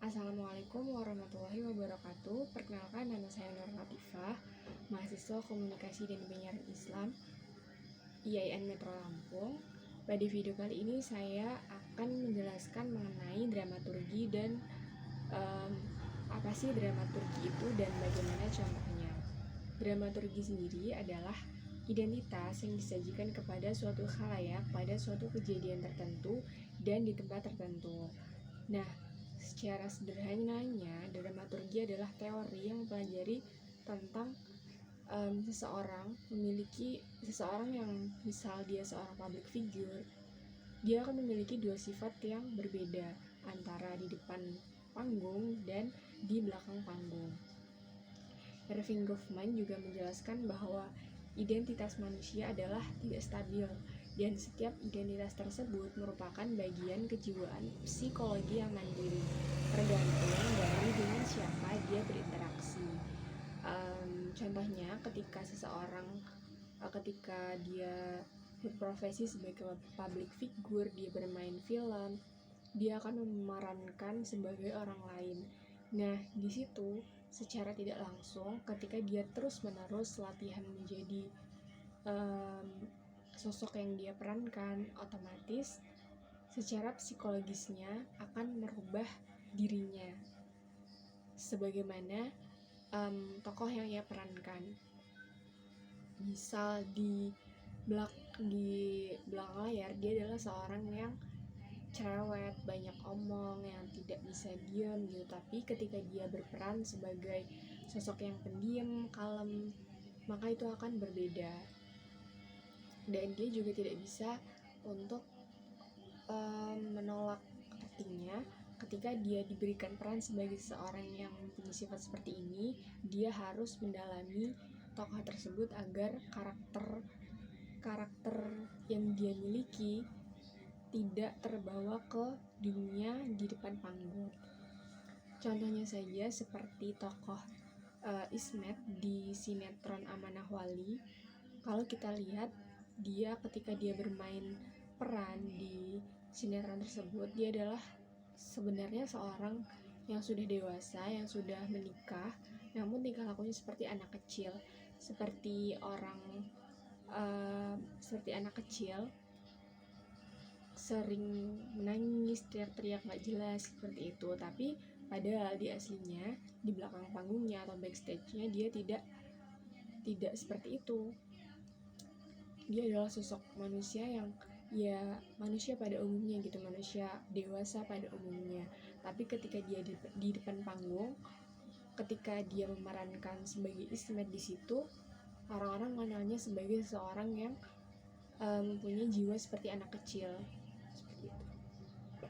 Assalamualaikum warahmatullahi wabarakatuh. Perkenalkan, nama saya Nur Latifah, mahasiswa Komunikasi dan Penyiaran Islam IAIN Metro Lampung. Pada video kali ini saya akan menjelaskan mengenai dramaturgi dan apa sih dramaturgi itu dan bagaimana contohnya. Dramaturgi sendiri adalah identitas yang disajikan kepada suatu khalayak pada suatu kejadian tertentu dan di tempat tertentu. Nah, secara sederhananya, dramaturgi adalah teori yang mempelajari tentang seseorang yang misal dia seorang public figure, dia akan memiliki dua sifat yang berbeda antara di depan panggung dan di belakang panggung. Erving Goffman juga menjelaskan bahwa identitas manusia adalah tidak stabil dan setiap identitas tersebut merupakan bagian kejiwaan psikologi yang mandiri, tergantung dari dengan siapa dia berinteraksi. Contohnya ketika dia berprofesi sebagai public figure, dia bermain film, dia akan memerankan sebagai orang lain. Nah, di situ secara tidak langsung ketika dia terus-menerus latihan menjadi sosok yang dia perankan, otomatis secara psikologisnya akan merubah dirinya sebagaimana tokoh yang ia perankan. Misal di belakang layar dia adalah seorang yang cerewet, banyak omong, yang tidak bisa diam gitu, tapi ketika dia berperan sebagai sosok yang pendiam, kalem, maka itu akan berbeda. Dan dia juga tidak bisa untuk menolak artinya ketika dia diberikan peran sebagai seorang yang punya sifat seperti ini, dia harus mendalami tokoh tersebut agar karakter yang dia miliki tidak terbawa ke dunia di depan panggung. Contohnya saja seperti tokoh Ismet di sinetron Amanah Wali. Kalau kita lihat, dia ketika dia bermain peran di sinetron tersebut, dia adalah sebenarnya seorang yang sudah dewasa, yang sudah menikah, namun tingkah lakunya seperti anak kecil, seperti anak kecil, sering menangis, teriak-teriak gak jelas seperti itu. Tapi padahal di aslinya, di belakang panggungnya atau backstage-nya dia tidak seperti itu. Dia adalah sosok manusia yang manusia pada umumnya gitu, manusia dewasa pada umumnya. Tapi ketika dia di depan panggung, ketika dia memerankan sebagai Ismet di situ, orang-orang mengenalnya sebagai seseorang yang mempunyai jiwa seperti anak kecil. Seperti itu.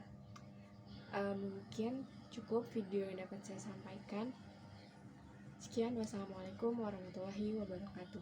Mungkin cukup video yang dapat saya sampaikan. Sekian, wassalamualaikum warahmatullahi wabarakatuh.